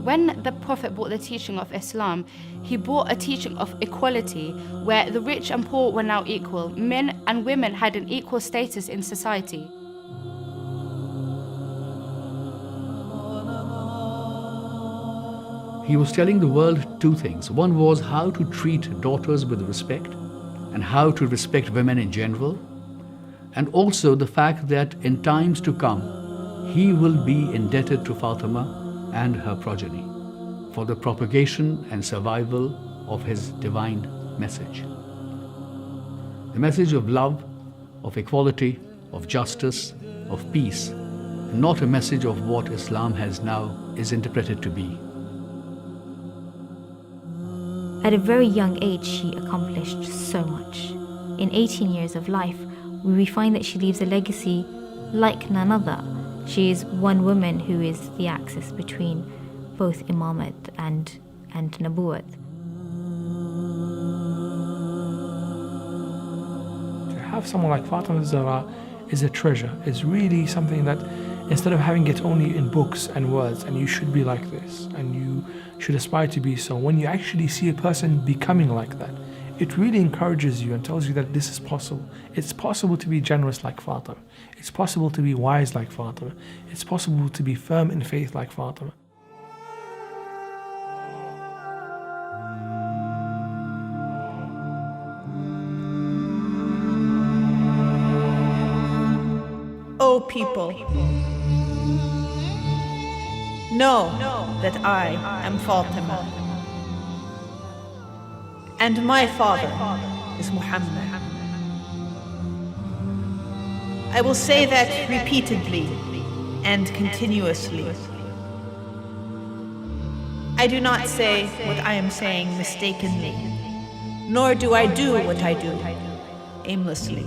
When the Prophet brought the teaching of Islam, he brought a teaching of equality, where the rich and poor were now equal. Men and women had an equal status in society. He was telling the world two things. One was how to treat daughters with respect and how to respect women in general. And also the fact that in times to come, he will be indebted to Fatima and her progeny for the propagation and survival of his divine message. The message of love, of equality, of justice, of peace, and not a message of what Islam has now is interpreted to be. At a very young age, she accomplished so much. In 18 years of life, we find that she leaves a legacy like none other. She is one woman who is the axis between both imamat and nabuwat. To have someone like Fatimah Zahra is a treasure. It's really something that, instead of having it only in books and words, and you should be like this, and you should aspire to be so, when you actually see a person becoming like that, it really encourages you and tells you that this is possible. It's possible to be generous like Fatima. It's possible to be wise like Fatima. It's possible to be firm in faith like Fatima. O people, know that I am Fatima, and my father is Muhammad. I will say that repeatedly and continuously. I do not say what I am saying mistakenly, nor do I do what I do aimlessly.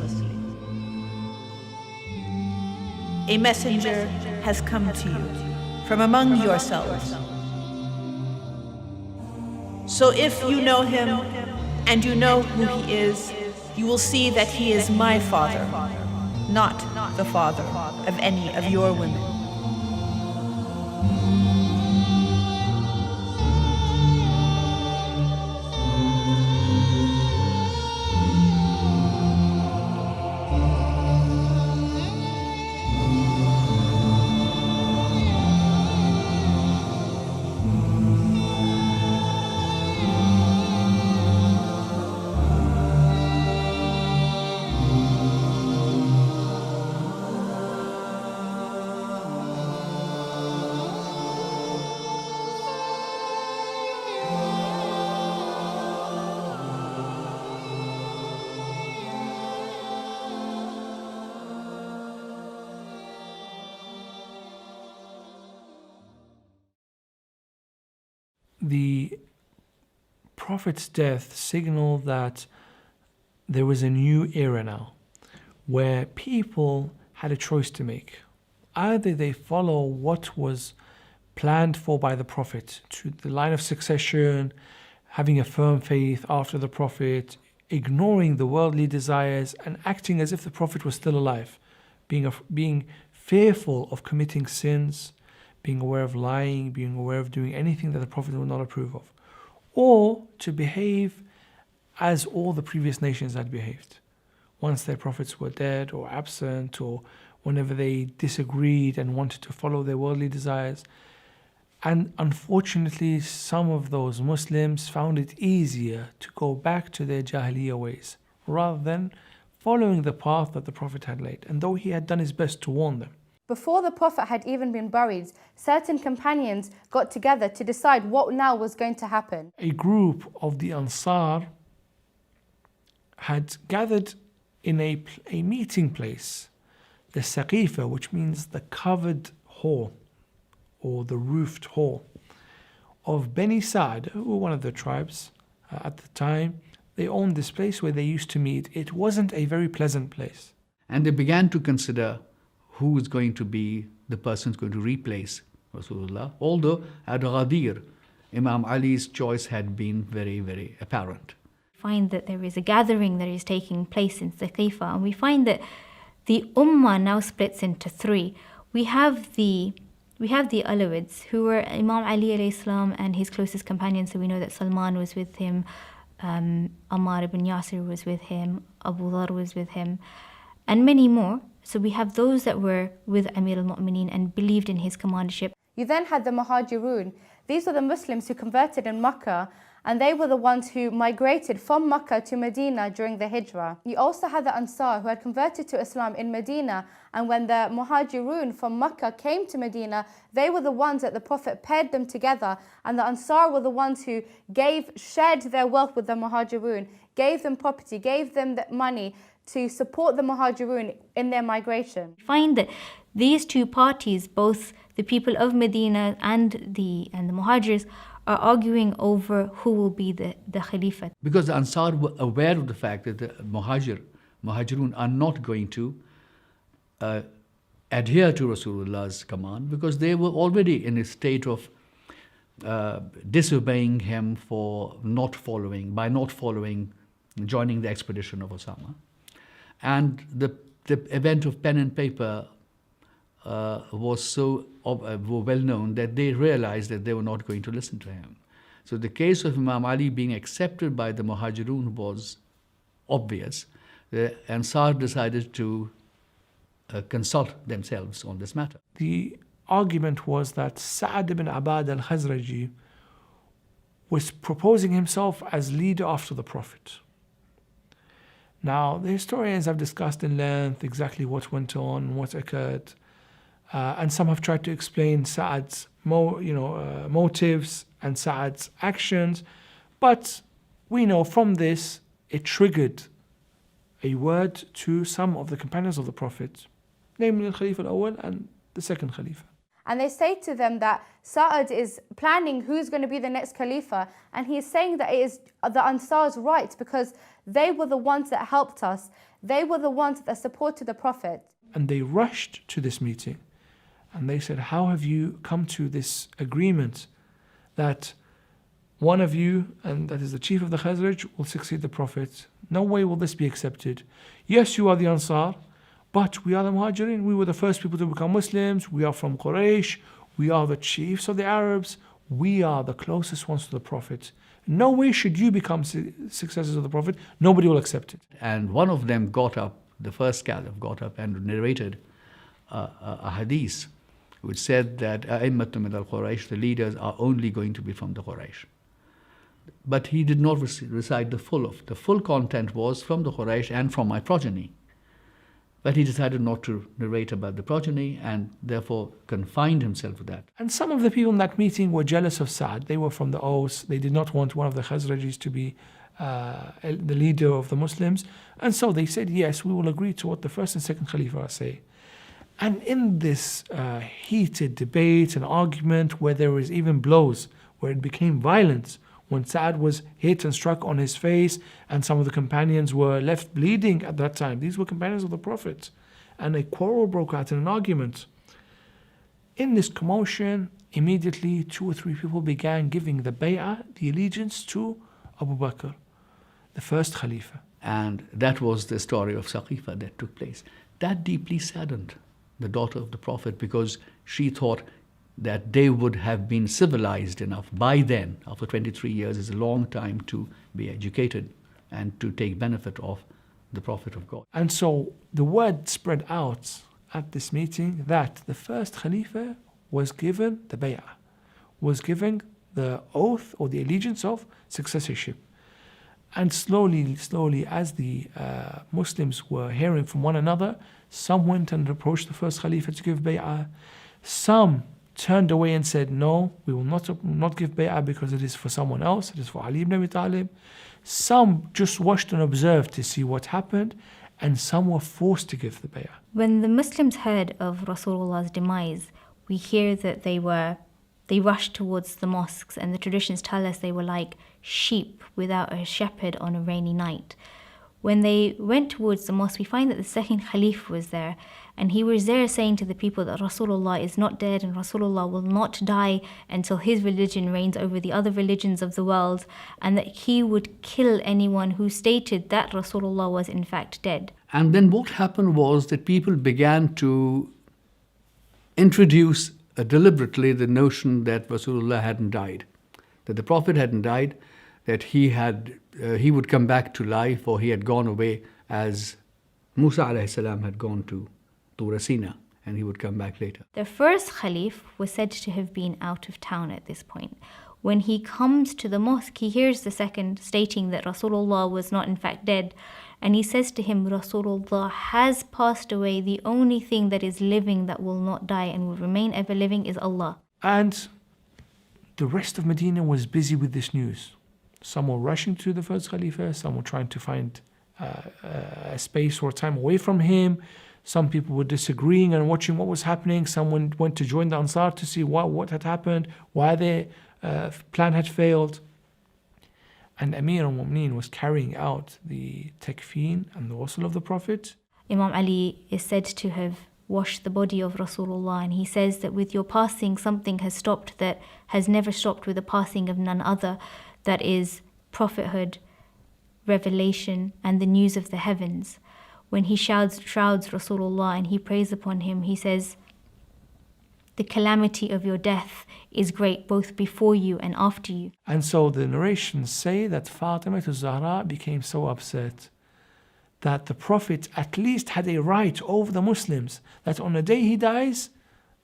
A messenger has come to you from among yourselves. So if you know him and you know who he is, you will see that he is my father, not the father of any of your women. The Prophet's death signaled that there was a new era now, where people had a choice to make. Either they follow what was planned for by the Prophet, to the line of succession, having a firm faith after the Prophet, ignoring the worldly desires and acting as if the Prophet was still alive, being fearful of committing sins, being aware of lying, being aware of doing anything that the Prophet would not approve of, or to behave as all the previous nations had behaved. Once their prophets were dead or absent, or whenever they disagreed and wanted to follow their worldly desires. And unfortunately, some of those Muslims found it easier to go back to their Jahiliyyah ways, rather than following the path that the Prophet had laid, and though he had done his best to warn them. Before the Prophet had even been buried, certain companions got together to decide what now was going to happen. A group of the Ansar had gathered in a meeting place, the Saqifa, which means the covered hall or the roofed hall of Bani Sa'd, who were one of the tribes at the time. They owned this place where they used to meet. It wasn't a very pleasant place. And they began to consider who is going to be the person who's going to replace Rasulullah. Although at Ghadir, Imam Ali's choice had been very, very apparent. We find that there is a gathering that is taking place in Saqifa, and we find that the Ummah now splits into three. We have the We have the Alawids, who were Imam Ali alayhi salam and his closest companions. So we know that Salman was with him, Ammar ibn Yasir was with him, Abu Dhar was with him, and many more. So we have those that were with Amir al-Mu'mineen and believed in his commandership. You then had the Muhajirun. These were the Muslims who converted in Makkah, and they were the ones who migrated from Makkah to Medina during the Hijrah. You also had the Ansar, who had converted to Islam in Medina, and when the Muhajirun from Makkah came to Medina, they were the ones that the Prophet paired them together, and the Ansar were the ones who shared their wealth with the Muhajirun, gave them property, gave them the money to support the Muhajirun in their migration. Find that these two parties, both the people of Medina and the Muhajirs, are arguing over who will be the Khalifa. Because the Ansar were aware of the fact that the Muhajirun are not going to adhere to Rasulullah's command, because they were already in a state of disobeying him by not following, joining the expedition of Osama. And the event of pen and paper was so well known that they realized that they were not going to listen to him. So the case of Imam Ali being accepted by the Muhajirun was obvious. The Ansar decided to consult themselves on this matter. The argument was that Sa'ad ibn Abad al-Khazraji was proposing himself as leader after the Prophet. Now, the historians have discussed in length exactly what went on, what occurred, and some have tried to explain Sa'ad's motives and Sa'ad's actions, but we know from this it triggered a word to some of the companions of the Prophet, namely Khalifa al-Awwal and the second Khalifa. And they say to them that Sa'ad is planning who's going to be the next Khalifa, and he is saying that it is the Ansar's right because they were the ones that helped us. They were the ones that supported the Prophet. And they rushed to this meeting and they said, how have you come to this agreement that one of you, and that is the chief of the Khazraj, will succeed the Prophet? No way will this be accepted. Yes, you are the Ansar, but we are the Muhajirin. We were the first people to become Muslims. We are from Quraysh. We are the chiefs of the Arabs. We are the closest ones to the Prophet. No way should you become successors of the Prophet. Nobody will accept it. And one of them got up, the first caliph got up and narrated a hadith which said that A'immatun min al-Quraysh, the leaders are only going to be from the Quraysh. But he did not recite the full content was from the Quraysh and from my progeny. But he decided not to narrate about the progeny and therefore confined himself to that. And some of the people in that meeting were jealous of Sa'ad. They were from the Aus. They did not want one of the Khazrajis to be the leader of the Muslims. And so they said, yes, we will agree to what the first and second Khalifa say. And in this heated debate and argument where there was even blows, where it became violence, when Sa'ad was hit and struck on his face and some of the companions were left bleeding at that time. These were companions of the Prophet. And a quarrel broke out in an argument. In this commotion, immediately 2 or 3 people began giving the bay'ah, the allegiance, to Abu Bakr, the first Khalifa. And that was the story of Saqifa that took place. That deeply saddened the daughter of the Prophet, because she thought that they would have been civilized enough by then. After 23 years is a long time to be educated and to take benefit of the Prophet of God. And so the word spread out at this meeting that the first Khalifa was given the bay'ah, was given the oath or the allegiance of successorship. And slowly, as the Muslims were hearing from one another, some went and approached the first Khalifa to give bay'ah. Some turned away and said, no, we will not give bay'ah because it is for someone else, it is for Ali ibn Abi Talib. Some just watched and observed to see what happened, and some were forced to give the bay'ah. When the Muslims heard of Rasulullah's demise, we hear that they rushed towards the mosques, and the traditions tell us they were like sheep without a shepherd on a rainy night. When they went towards the mosque, we find that the second Caliph was there, and he was there saying to the people that Rasulullah is not dead and Rasulullah will not die until his religion reigns over the other religions of the world, and that he would kill anyone who stated that Rasulullah was in fact dead. And then what happened was that people began to introduce deliberately the notion that Rasulullah hadn't died, that the Prophet hadn't died, that he would come back to life, or he had gone away as Musa alayhi salam had gone to Tur Sina, and he would come back later. The first Khalif was said to have been out of town at this point. When he comes to the mosque, he hears the second stating that Rasulullah was not in fact dead, and he says to him, Rasulullah has passed away. The only thing that is living that will not die and will remain ever living is Allah. And the rest of Medina was busy with this news. Some were rushing to the first Khalifa, some were trying to find a space or time away from him. Some people were disagreeing and watching what was happening. Someone went to join the Ansar to see what had happened, why their plan had failed. And Amir al-Mu'mineen was carrying out the takfeen and the ghusl of the Prophet. Imam Ali is said to have washed the body of Rasulullah, and he says that with your passing something has stopped that has never stopped with the passing of none other, that is prophethood, revelation, and the news of the heavens. When he shrouds Rasulullah and he prays upon him, he says, the calamity of your death is great both before you and after you. And so the narrations say that Fatimah Zahra became so upset that the Prophet at least had a right over the Muslims, that on the day he dies,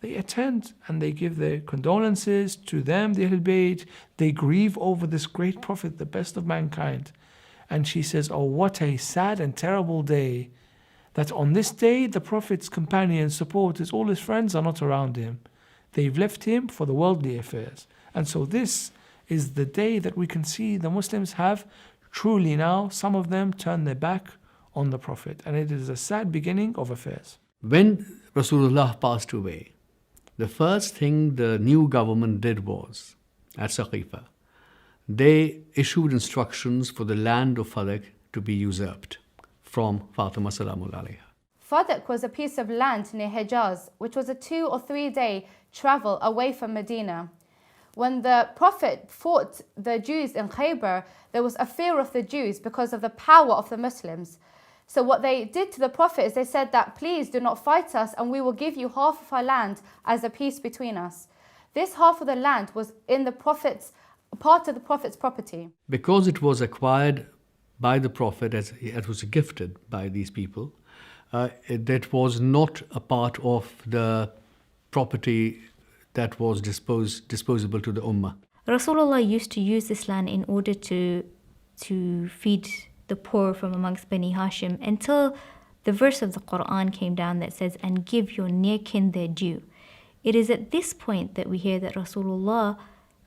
they attend and they give their condolences to them, the Ahl Bayt. They grieve over this great Prophet, the best of mankind. And she says, oh, what a sad and terrible day, that on this day the Prophet's companions, supporters, all his friends are not around him. They've left him for the worldly affairs. And so this is the day that we can see the Muslims have truly now, some of them turn their back on the Prophet. And it is a sad beginning of affairs. When Rasulullah passed away, the first thing the new government did was, at Saqifa, they issued instructions for the land of Fadak to be usurped from Fatima Salamul Alayha. Fadak was a piece of land near Hijaz, which was a 2 or 3 day travel away from Medina. When the Prophet fought the Jews in Khaybar, there was a fear of the Jews because of the power of the Muslims. So what they did to the Prophet is they said that, please do not fight us and we will give you half of our land as a peace between us. This half of the land was in the Prophet's, part of the Prophet's property. Because it was acquired by the Prophet, as it was gifted by these people, that was not a part of the property that was disposable to the Ummah. Rasulullah used to use this land in order to feed the poor from amongst Bani Hashim, until the verse of the Quran came down that says, and give your near kin their due. It is at this point that we hear that Rasulullah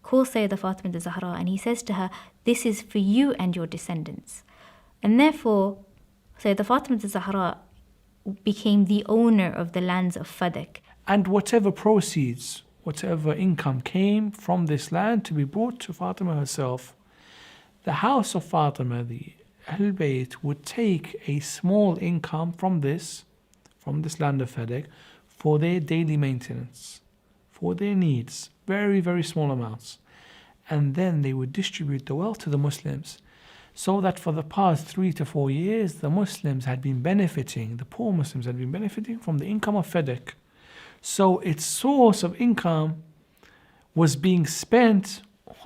calls Sayyidah Fatimah Zahra and he says to her, this is for you and your descendants. And therefore, Sayyidah Fatimah Zahra became the owner of the lands of Fadak. And whatever proceeds, whatever income came from this land to be brought to Fatima herself, the house of Fatima, the Ahl Bayt, would take a small income from this land of Fadak for their daily maintenance, for their needs, very, very small amounts. And then they would distribute the wealth to the Muslims, so that for the past 3 to 4 years, the Muslims had been benefiting, the poor Muslims had been benefiting from the income of Fadak. So its source of income was being spent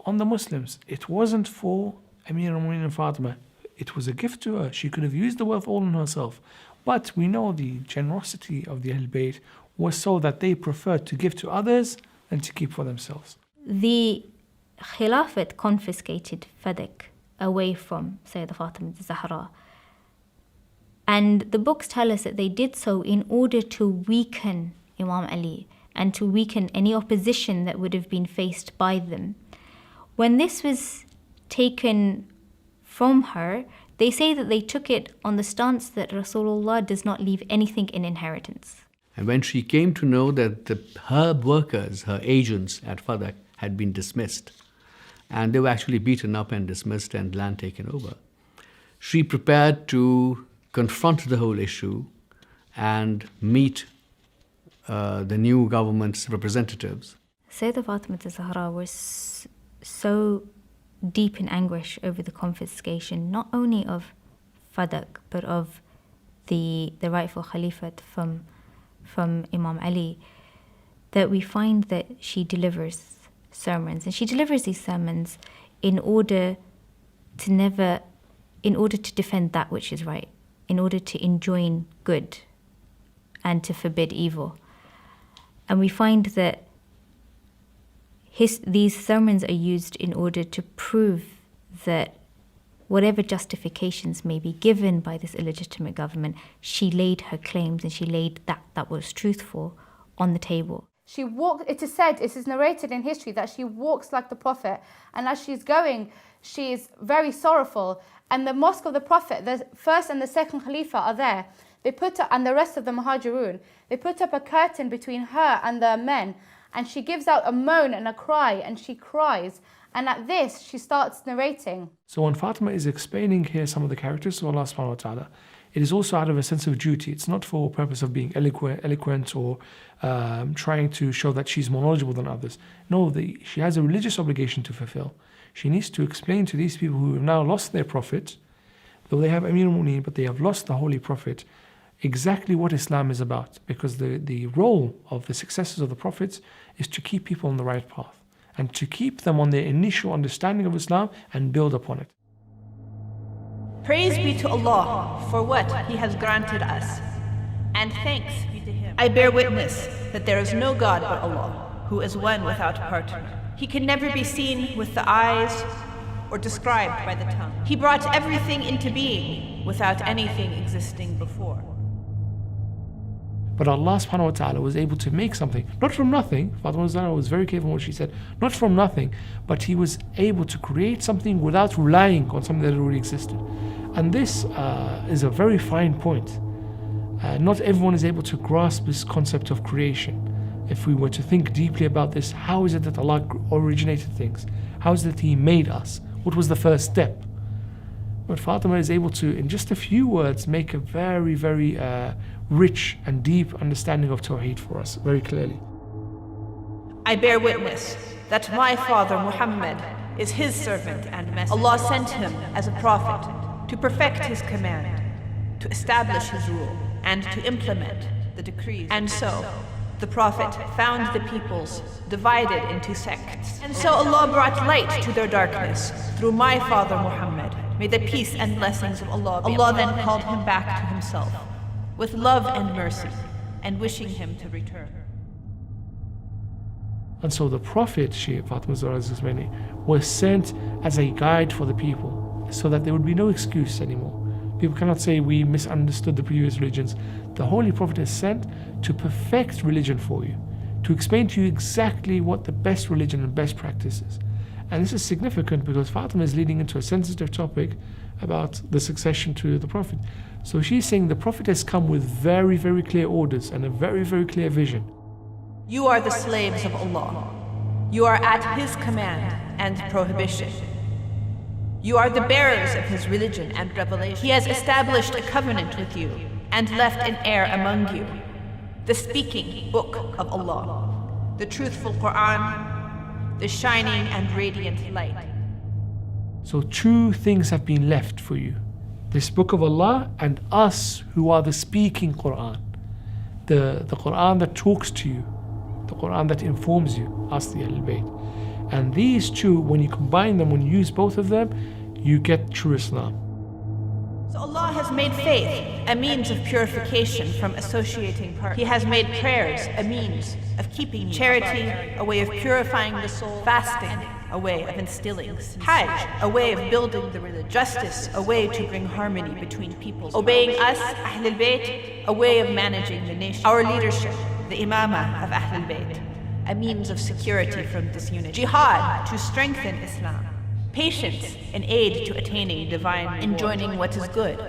on the Muslims. It wasn't for Amir al-Mu'mineen Fatima. It was a gift to her. She could have used the wealth all on herself. But we know the generosity of the Ahl Bayt was so that they preferred to give to others than to keep for themselves. The Khilafat confiscated Fadak away from Sayyidah Fatimah Zahra. And the books tell us that they did so in order to weaken Imam Ali and to weaken any opposition that would have been faced by them. When this was taken from her, they say that they took it on the stance that Rasulullah does not leave anything in inheritance. And when she came to know that her workers, her agents at Fadak had been dismissed, and they were actually beaten up and dismissed and land taken over, she prepared to confront the whole issue and meet the new government's representatives. Sayyidah Fatimah Zahra was so deep in anguish over the confiscation, not only of Fadak, but of the rightful Khalifate from Imam Ali, that we find that she delivers sermons, and she delivers these sermons in order to defend that which is right, in order to enjoin good and to forbid evil. And we find that these sermons are used in order to prove that whatever justifications may be given by this illegitimate government, she laid her claims and she laid that was truthful on the table. She walked, it is narrated in history that she walks like the Prophet, and as she's going, she is very sorrowful. And the mosque of the Prophet, the first and the second Khalifa are there. They put up, and the rest of the Muhajirun, they put up a curtain between her and the men, and she gives out a moan and a cry, and she cries. And at this, she starts narrating. So when Fatima is explaining here some of the characters of Allah subhanahu wa ta'ala, it is also out of a sense of duty. It's not for purpose of being eloquent or trying to show that she's more knowledgeable than others. No, she has a religious obligation to fulfill. She needs to explain to these people who have now lost their prophet, though they have Amir al-Mu'mineen, but they have lost the Holy Prophet, exactly what Islam is about. Because the role of the successors of the prophets is to keep people on the right path and to keep them on their initial understanding of Islam and build upon it. Praise be to Allah for what He has granted us, and thanks be to Him. I bear witness that there is no God but Allah, who is one without partner. He can never be seen with the eyes or described by the tongue. He brought everything into being without anything existing before. But Allah subhanahu wa ta'ala was able to make something, not from nothing. Fatima Zahra was very careful in what she said, not from nothing, but He was able to create something without relying on something that already existed. And this is a very fine point. Not everyone is able to grasp this concept of creation. If we were to think deeply about this, how is it that Allah originated things? How is it that He made us? What was the first step? But Fatima is able to, in just a few words, make a very, very rich and deep understanding of Tawheed for us, very clearly. I bear witness that my father Muhammad is His servant and messenger. Allah sent him as a prophet to perfect His command, to establish His rule, and to implement the decrees. And so, the Prophet found the peoples divided into sects. And so Allah brought light to their darkness through my father Muhammad. May the peace and blessings of Allah be upon him. Allah then called him back to Himself with love and mercy, and wishing him to return. And so the Prophet, Fatima Zahra was sent as a guide for the people, so that there would be no excuse anymore. People cannot say we misunderstood the previous religions. The Holy Prophet is sent to perfect religion for you, to explain to you exactly what the best religion and best practice is. And this is significant because Fatima is leading into a sensitive topic about the succession to the Prophet. So she's saying the Prophet has come with very, very clear orders and a very, very clear vision. You are the slaves of Allah. You are at His command and prohibition. You are the bearers of His religion and revelation. He has established a covenant with you and left an heir among you, the speaking book of Allah, the truthful Quran, the shining and radiant light. So two things have been left for you. This book of Allah and us who are the speaking Quran. The Quran that talks to you, the Quran that informs you, us the Ahlul Bayt. And these two, when you combine them, when you use both of them, you get true Islam. So Allah has made faith a means of purification from associating parts. He has made prayers a means of keeping charity, a way of purifying the soul, fasting, a way of instilling, Hajj, a way of building the religion, justice, a way to bring harmony between peoples, obeying us, Ahlul Bayt, a way of managing the nation, our leadership, the Imamah of Ahlul Bayt, a means of security from disunity, jihad to strengthen Islam, patience and aid to attaining divine, enjoining what is good,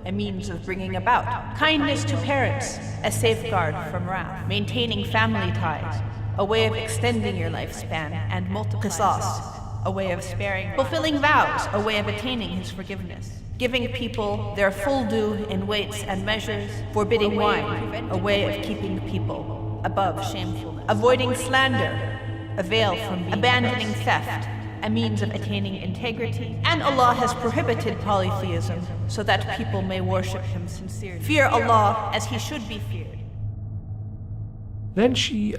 a means of bringing about, kindness to parents, a safeguard from wrath, maintaining family ties, a way of extending your lifespan and multiplying, qisas, a way of sparing, fulfilling vows, a way of attaining His forgiveness, giving people their full due in weights and measures, forbidding wine, a way of keeping people above shamefulness, avoiding slander, a veil from being abandoning theft, a means of attaining integrity, and Allah has prohibited polytheism so that people may worship Him sincerely. Fear Allah as He should be feared. Then she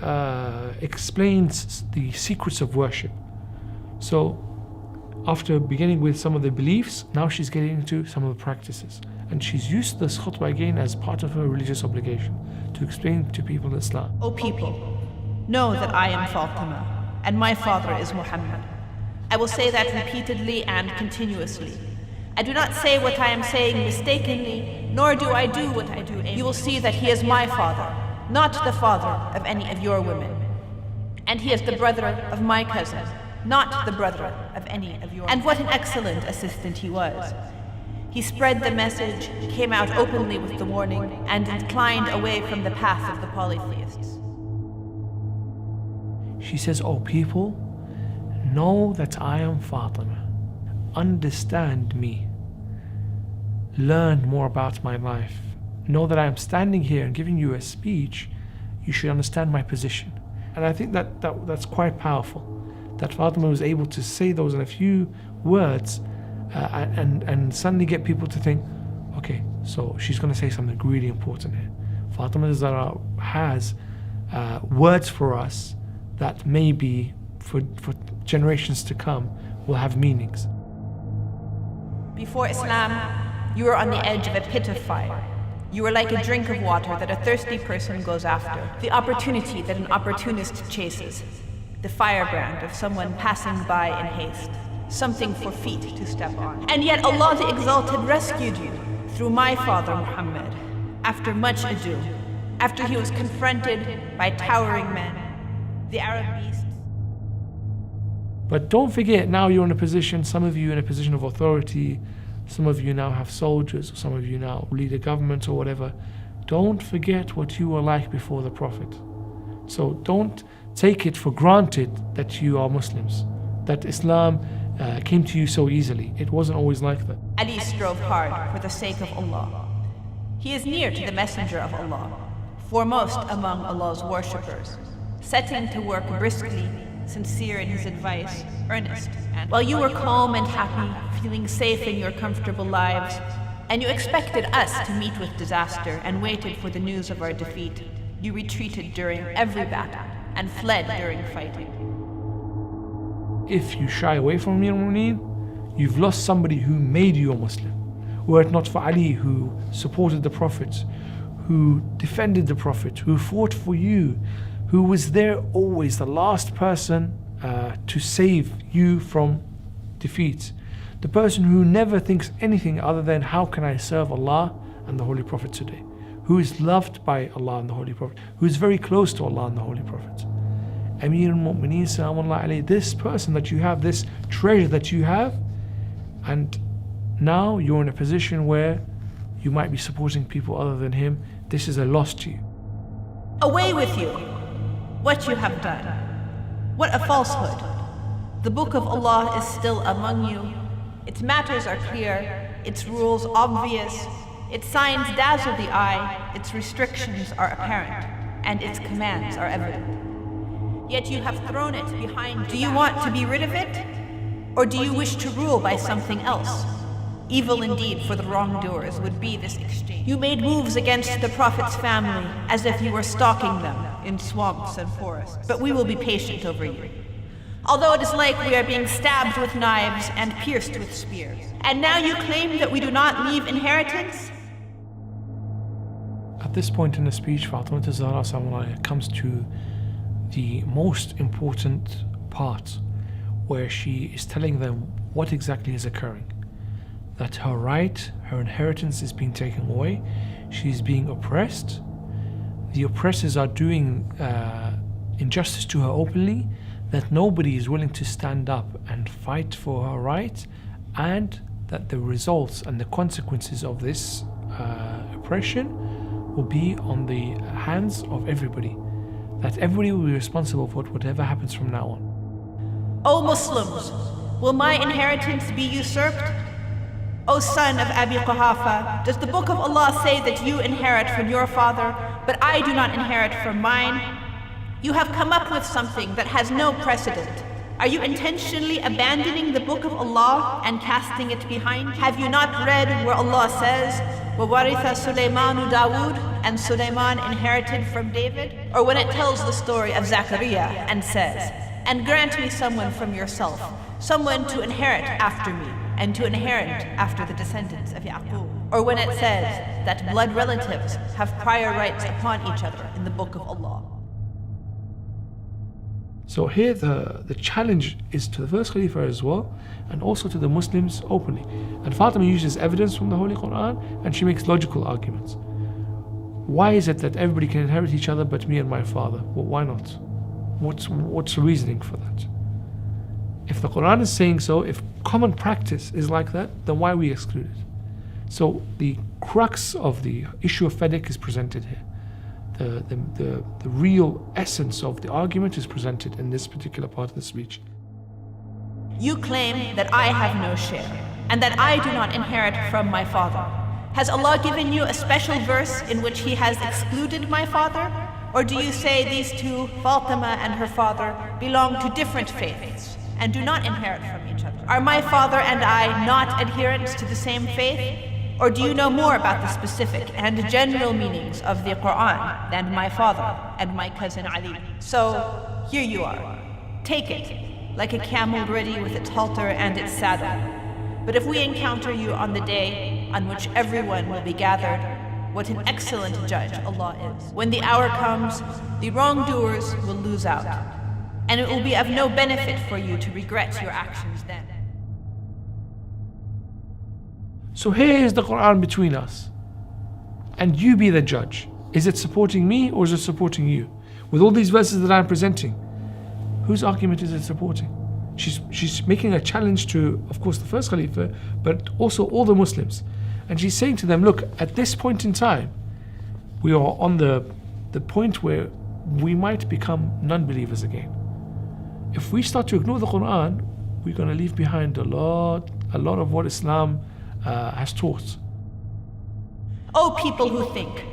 explains the secrets of worship. So after beginning with some of the beliefs, now she's getting into some of the practices. And she's used this khutbah again as part of her religious obligation to explain to people Islam. O people, know that I am Fatima, and my father is Muhammad. I will say that repeatedly and continuously. I do not say what I am saying mistakenly, nor do I do what I do. You will see that he is my father, not the father of any of your women. And he is the brother of my cousin, not the brother of any of your. And what an excellent assistant he was. He spread the message, came out openly with the warning, and inclined away from the path of the polytheists. She says, "O people, know that I am Fatima. Understand me. Learn more about my life. Know that I am standing here and giving you a speech. You should understand my position." And I think that's quite powerful, that Fatima was able to say those in a few words and suddenly get people to think, okay, so she's going to say something really important here. Fatima Zahra has words for us that maybe for generations to come will have meanings. Before Islam, you were on the edge of a pit of fire. You were like a drink of water that a thirsty person goes after, the opportunity that an opportunist chases, the firebrand of someone passing by in haste, something for feet to step on. And yet Allah the Exalted rescued you through my father Muhammad, after much ado, after he was confronted by towering men, the Arab beasts. But don't forget, now you're in a position, some of you in a position of authority, some of you now have soldiers, or some of you now lead a government or whatever. Don't forget what you were like before the Prophet. So don't take it for granted that you are Muslims, that Islam came to you so easily. It wasn't always like that. Ali strove hard for the sake of Allah. He is near to the Messenger of Allah, foremost among Allah's worshippers, setting to work briskly, sincere in his advice, earnest. And while you were calm and happy, feeling safe in your comfortable lives, and you expected us to meet with disaster and waited for the news of our defeat, you retreated during every battle and fled during fighting. If you shy away from Amir al-Mu'mineen, you've lost somebody who made you a Muslim. Were it not for Ali, who supported the Prophet, who defended the Prophet, who fought for you, who was there always, the last person to save you from defeat. The person who never thinks anything other than how can I serve Allah and the Holy Prophet today. Who is loved by Allah and the Holy Prophet. Who is very close to Allah and the Holy Prophet. Amir al-Mu'mineen, Salaamullah alayhi, this person that you have, this treasure that you have, and now you're in a position where you might be supporting people other than him. This is a loss to you. Away with you! What you have done. What a falsehood. The book of Allah is still among you. Its matters are clear, its rules obvious, its signs dazzle the eye, its restrictions are apparent, and its commands are evident. Yet you have thrown it behind you. Do you want to be rid of it? Or do you wish to rule by something else? Evil indeed for the wrongdoers would be this exchange. You made moves against the Prophet's family as if you were stalking them in swamps and forests. But we will be patient over you. Although it is like we are being stabbed with knives and pierced with spears. And now you claim that we do not leave inheritance? At this point in the speech, Fatimah Zahra comes to the most important part, where she is telling them what exactly is occurring. That her right, her inheritance is being taken away. She's being oppressed. The oppressors are doing injustice to her openly, that nobody is willing to stand up and fight for her right, and that the results and the consequences of this oppression will be on the hands of everybody. That everybody will be responsible for whatever happens from now on. O Muslims, will my inheritance be usurped? O son of Abi Quhafa, does the book of Allah say that you inherit from your father, but I do not inherit from mine? You have come up with something that has no precedent, Are you intentionally abandoning the book of Allah and casting it behind? Have you not read where Allah says, وَوَرِثَ سُلَيْمَانُ دَاوُودَ, and Sulaiman inherited from David? Or when it tells the story of Zachariah and says, and grant me someone from yourself, someone to inherit after me, and to inherit after the descendants of Yaqub. Or when it says that blood relatives have prior rights upon each other in the book of Allah. So here the challenge is to the first Khalifa as well, and also to the Muslims openly. And Fatima uses evidence from the Holy Quran, and she makes logical arguments. Why is it that everybody can inherit each other but me and my father? Well, why not? What's the reasoning for that? If the Quran is saying so, if common practice is like that, then why are we excluded? So the crux of the issue of Fadik is presented here. The real essence of the argument is presented in this particular part of the speech. You claim that I have no share, and that I do not inherit from my father. Has Allah given you a special verse in which He has excluded my father? Or do you say these two, Fatima and her father, belong to different faiths and do not inherit from each other? Are my father and I not adherents to the same faith? Or do you know more about the specific and general meanings of the Quran than my father and my cousin Ali? So, here you are. Take it, like a camel ready with its halter and its saddle. But if we encounter you on the day on which everyone will be gathered, what an excellent judge Allah is. When the hour comes, the wrongdoers will lose out, and it will be of no benefit for you to regret your actions then. So here is the Quran between us, and you be the judge. Is it supporting me or is it supporting you? With all these verses that I'm presenting, whose argument is it supporting? She's making a challenge to, of course, the first Khalifa, but also all the Muslims. And she's saying to them, look, at this point in time, we are on the point where we might become non-believers again. If we start to ignore the Quran, we're going to leave behind a lot of what Islam has taught. O people who think,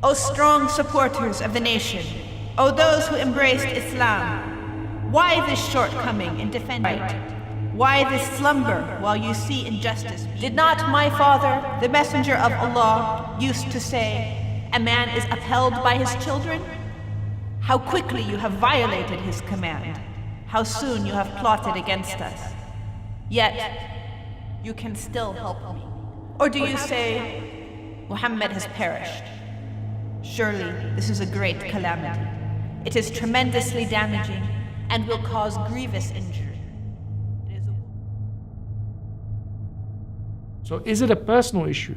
O strong supporters of the nation, O those who embraced Islam, why this shortcoming in defending right? Why this slumber while you see injustice? Did not my father, the messenger of Allah, used to say, a man is upheld by his children? How quickly you have violated his command. How soon you have plotted against us. Yet, you can still help me. Or do you say, Muhammad has perished? Surely this is a great calamity. It is tremendously damaging and will cause grievous injury. So is it a personal issue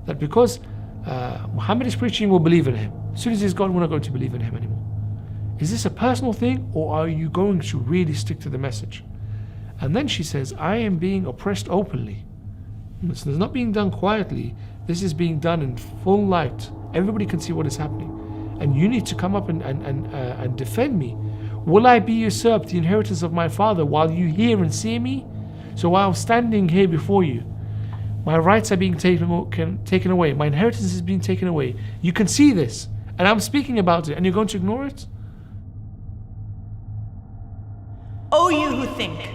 that because Muhammad is preaching, we'll believe in him? As soon as he's gone, we're not going to believe in him anymore. Is this a personal thing, or are you going to really stick to the message? And then she says, I am being oppressed openly. This is not being done quietly. This is being done in full light. Everybody can see what is happening. And you need to come up and defend me. Will I be usurped the inheritance of my father while you hear and see me? So while I'm standing here before you, my rights are being taken away. My inheritance is being taken away. You can see this, and I'm speaking about it, and you're going to ignore it? O you who think,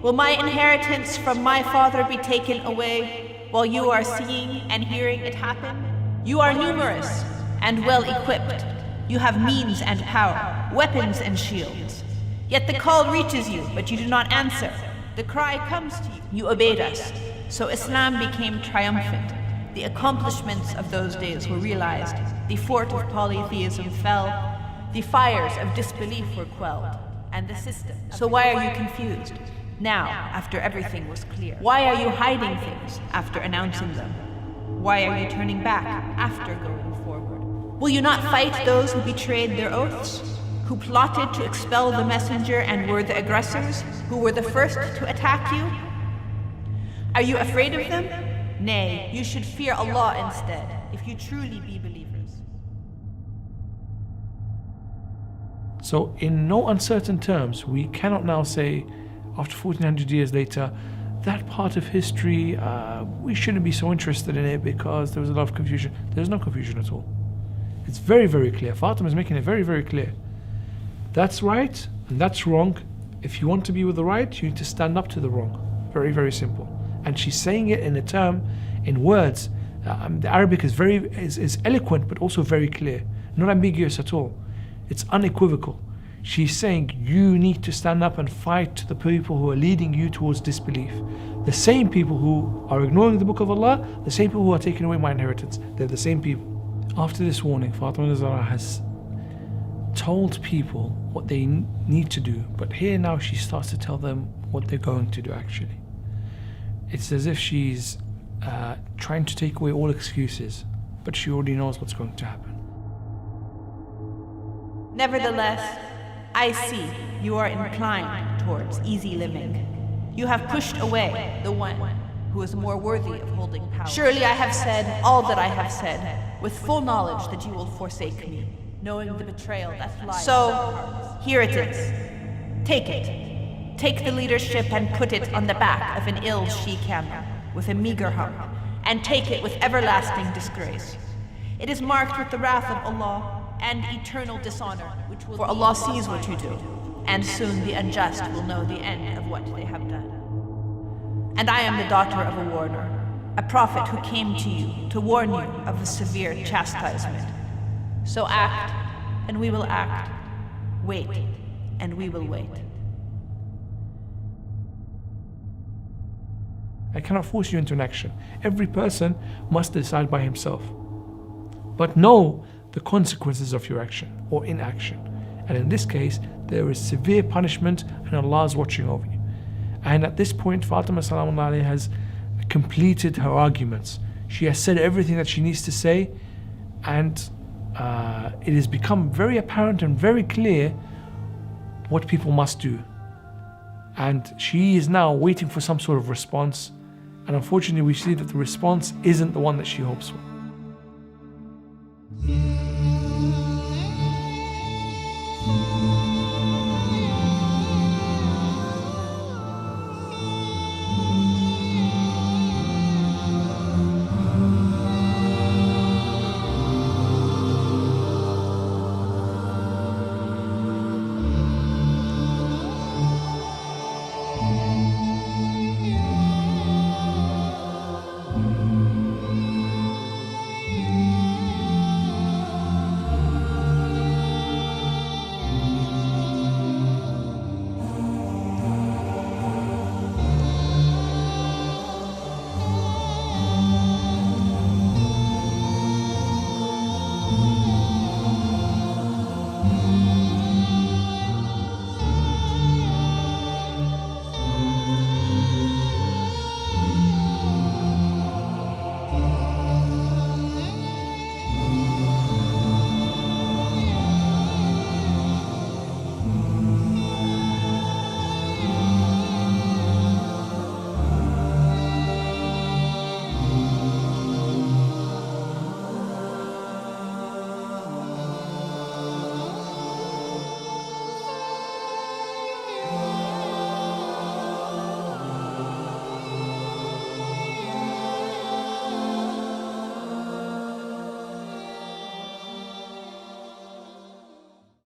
will my inheritance from my father be taken away while you are seeing and hearing it happen? You are numerous and well equipped. You have means and power, weapons and shields. Yet the call reaches you, but you do not answer. The cry comes to you. You obeyed us. So Islam became triumphant. The accomplishments of those days were realized. The fort of polytheism fell. The fires of disbelief were quelled. And the system. So why are you confused? Now, after everything was clear. Why are you hiding things after announcing them? Why are you turning back after going forward? Will you not fight those who betrayed their oaths? Who plotted to expel the messenger and were the aggressors? Who were the first to attack you? Are you afraid of them? Nay, you should fear Allah instead, if you truly be believers. So in no uncertain terms, we cannot now say, after 1400 years later, that part of history, we shouldn't be so interested in it because there was a lot of confusion. There's no confusion at all. It's very, very clear. Fatima is making it very, very clear. That's right and that's wrong, If you want to be with the right, you need to stand up to the wrong. Very, very simple. And she's saying it in a term, in words. The Arabic is eloquent, but also very clear. Not ambiguous at all. It's unequivocal. She's saying you need to stand up and fight the people who are leading you towards disbelief. The same people who are ignoring the book of Allah, the same people who are taking away my inheritance, they're the same people. After this warning, Fatima Zahra has told people what they need to do, but here now she starts to tell them what they're going to do actually. It's as if she's trying to take away all excuses, but she already knows what's going to happen. Nevertheless, I see you are inclined towards easy living. You have pushed away the one who is more worthy of holding power. Surely I have said all that I have said, with full knowledge that you will forsake me, knowing the betrayal that lies. So, here it is. Take it. Take the leadership and put it on the back of an ill she-camel, with a meager hump, and take it with everlasting disgrace. It is marked with the wrath of Allah and eternal dishonor, for Allah sees what you do, and soon the unjust will know the end of what they have done. And I am the daughter of a warner, a prophet who came to you to warn you of a severe chastisement. So act, and we will act. Wait, and we will wait. I cannot force you into an action. Every person must decide by himself. But know the consequences of your action or inaction. And in this case, there is severe punishment and Allah is watching over you. And at this point, Fatima Salamullahi has completed her arguments. She has said everything that she needs to say, and it has become very apparent and very clear what people must do. And she is now waiting for some sort of response. And unfortunately, we see that the response isn't the one that she hopes for.